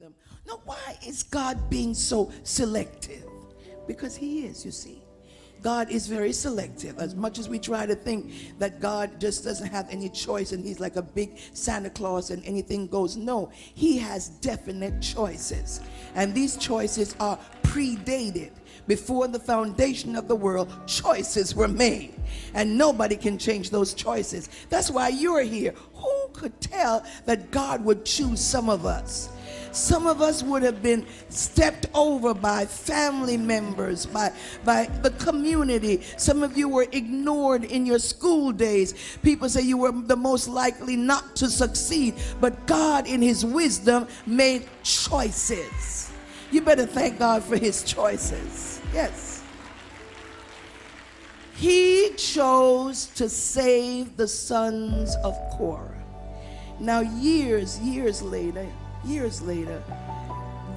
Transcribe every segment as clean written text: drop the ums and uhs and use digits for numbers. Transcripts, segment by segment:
them. Now, why is God being so selective? Because he is, you see. God is very selective. As much as we try to think that God just doesn't have any choice and he's like a big Santa Claus and anything goes, no, he has definite choices. And these choices are predated. Before the foundation of the world, choices were made. And nobody can change those choices. That's why you're here. Who could tell that God would choose some of us? Some of us would have been stepped over by family members, by the community. Some of you were ignored in your school days. People say you were the most likely not to succeed. But God, in his wisdom, made choices. You better thank God for his choices. Yes. He chose to save the sons of Korah. Now, years later,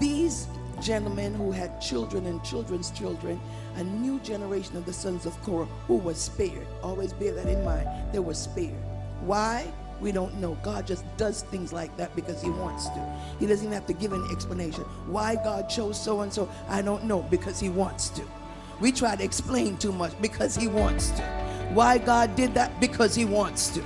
these gentlemen who had children and children's children, a new generation of the sons of Korah who were spared. Always bear that in mind. They were spared. Why? We don't know. God just does things like that because he wants to. He doesn't even have to give any explanation. Why God chose so-and-so, I don't know, because he wants to. We try to explain too much because he wants to. Why God did that? Because he wants to.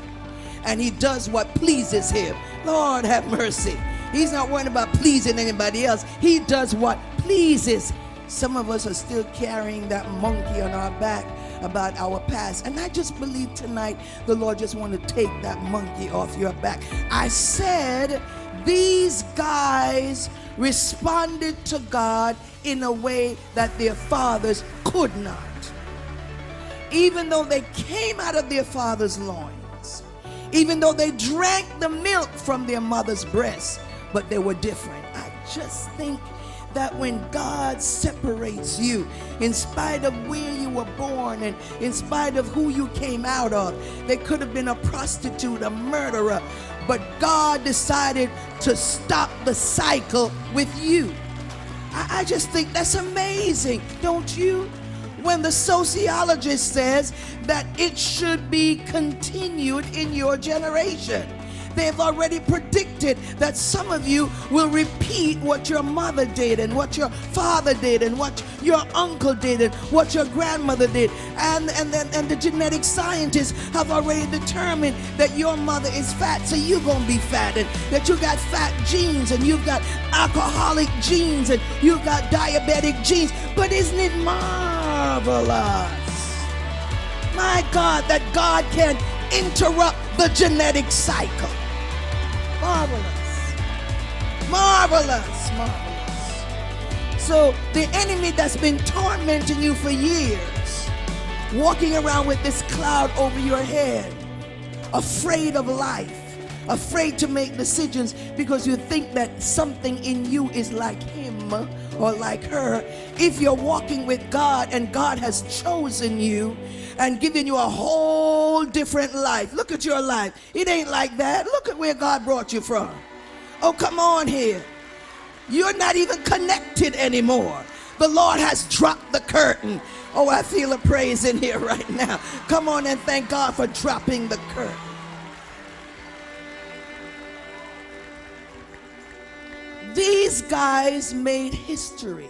And he does what pleases him. Lord have mercy. He's not worried about pleasing anybody else. He does what pleases. Some of us are still carrying that monkey on our back about our past. And I just believe tonight the Lord just want to take that monkey off your back. I said these guys responded to God in a way that their fathers could not. Even though they came out of their father's loins, even though they drank the milk from their mother's breast, but they were different. I just think that when God separates you, in spite of where you were born and in spite of who you came out of, they could have been a prostitute, a murderer, but God decided to stop the cycle with you. I just think that's amazing, don't you? When the sociologist says that it should be continued in your generation. They've already predicted that some of you will repeat what your mother did and what your father did and what your uncle did and what your grandmother did. And the genetic scientists have already determined that your mother is fat, so you're going to be fat, and that you got fat genes and you've got alcoholic genes and you've got diabetic genes. But isn't it marvelous? My God, that God can interrupt the genetic cycle. Marvelous. Marvelous. Marvelous. So the enemy that's been tormenting you for years, walking around with this cloud over your head, afraid of life, afraid to make decisions because you think that something in you is like him or like her. If you're walking with God and God has chosen you and given you a whole different life. Look at your life. It ain't like that. Look at where God brought you from. Oh, come on here. You're not even connected anymore. The Lord has dropped the curtain. Oh, I feel a praise in here right now. Come on and thank God for dropping the curtain. These guys made history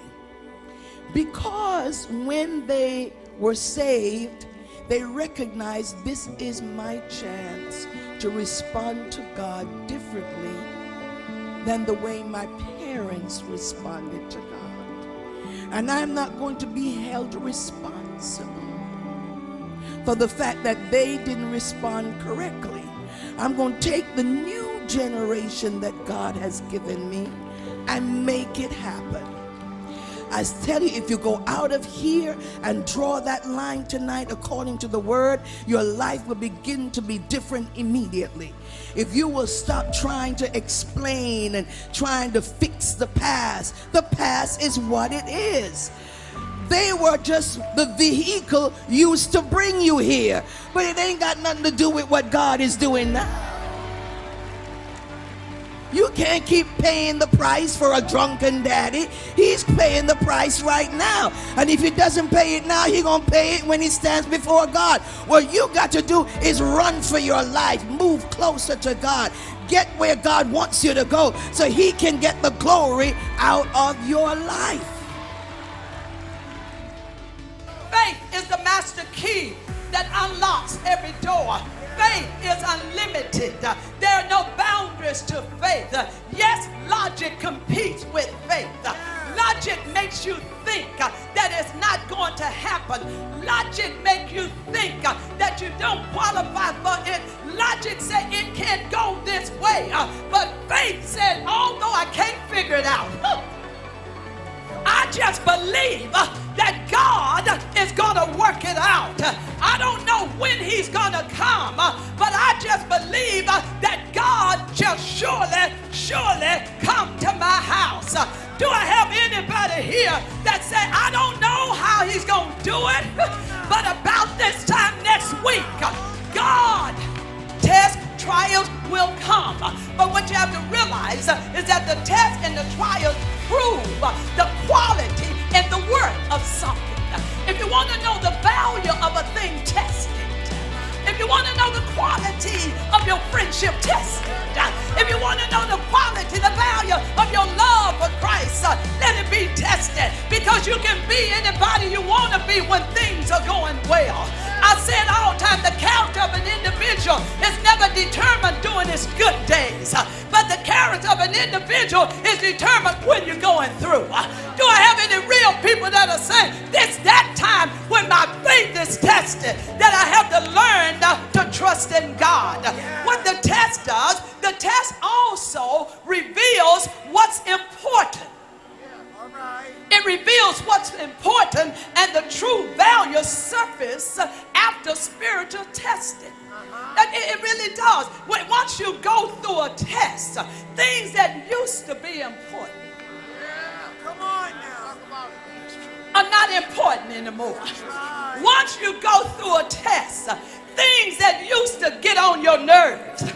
because when they were saved, they recognized this is my chance to respond to God differently than the way my parents responded to God. And I'm not going to be held responsible for the fact that they didn't respond correctly. I'm going to take the new generation that God has given me and make it happen. I tell you, if you go out of here and draw that line tonight according to the word, your life will begin to be different immediately. If you will stop trying to explain and trying to fix the past is what it is. They were just the vehicle used to bring you here, but it ain't got nothing to do with what God is doing now. You can't keep paying the price for a drunken daddy. He's paying the price right now. And if he doesn't pay it now, he's going to pay it when he stands before God. What you got to do is run for your life. Move closer to God. Get where God wants you to go so he can get the glory out of your life. Faith is the master key that unlocks every door. Faith is unlimited. There are no boundaries to faith. Yes, logic competes with faith. Logic makes you think that it's not going to happen. Logic makes you think that you don't qualify for it. Logic says it can't go this way. But faith said, although I can't figure it out, I just believe that God is going to work it out. I don't know when he's going to come, but I just believe that God shall surely come to my house. Do I have anybody here that say, I don't know how he's going to do it, but about this time next week, God, tests, trials will come. But what you have to realize is that the tests and the trials prove the quality and the worth of something. If you want to know the value of a thing, test it. If you want to know the quality of your friendship, test it. If you want to know the quality, the value of your love for Christ, let it be tested. Because you can be anybody you want to be when things are going well. I said all the time, the character of an individual is never determined during his good days, but the character of an individual is determined when you're going through. Do I have any real people that are saying, this that time when my faith is tested, that I have to learn to trust in God? What the test does, the test also reveals what's important. It reveals what's important, and the true value surface after spiritual testing. It really does. Once you go through a test, things that used to be important are not important anymore. Once you go through a test, things that used to get on your nerves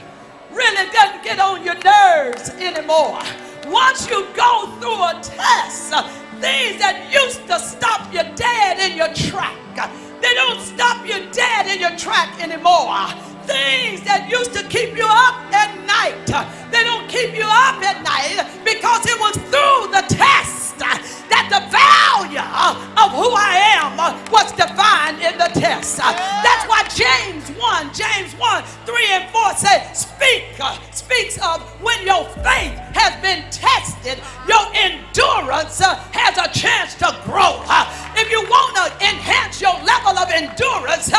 really doesn't get on your nerves anymore. Once you go through a test, things that used to stop you dead in your track, they don't stop you dead in your track anymore. Things that used to keep you up at night, they don't keep you up at night because it was through the test that the value of who I am was defined in the test. That's why James 1, 3 and 4 say, speaks of when your faith has been tested, your endurance has a chance to grow. If you want to enhance your level of endurance,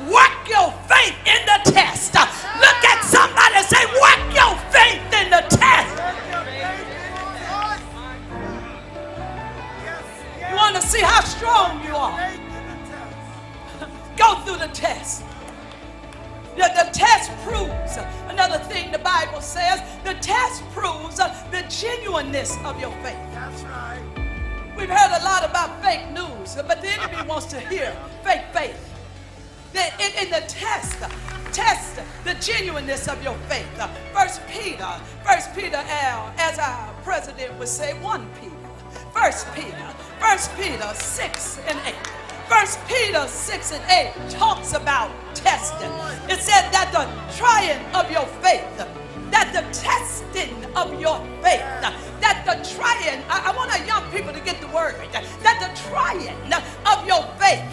work your faith in the test. Look at somebody and say, work your faith in the test. You want to see how strong you are? Go through the test. The test proves, another thing the Bible says, the test proves the genuineness of your faith. That's right. We've heard a lot about fake news, but the enemy wants to hear fake faith. In the test the genuineness of your faith. First Peter, as our president would say, 1 Peter. First Peter 6 and 8. 1 Peter 6 and 8 talks about testing. It said that the trying of your faith, that the testing of your faith, that the trying, I want our young people to get the word, that the trying of your faith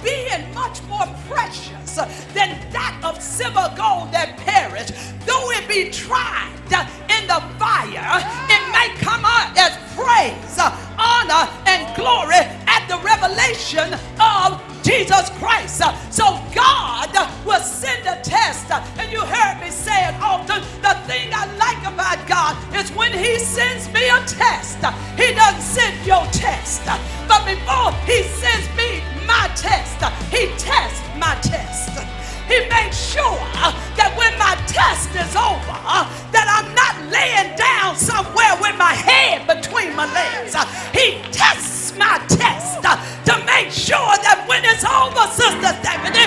being much more precious than that of silver gold that perish, though it be tried in the fire, it may come out as praise, honor, and glory at the revelation of Jesus Christ. So God will send a test, and you heard me say it often, the thing I like about God is when he sends me a test, he doesn't send your test, but before he sends me my test, he tests my test. He makes sure that when my test is over, that I'm not laying down somewhere with my head between my legs. He tests my test to make sure that when it's over, Sister Stephanie,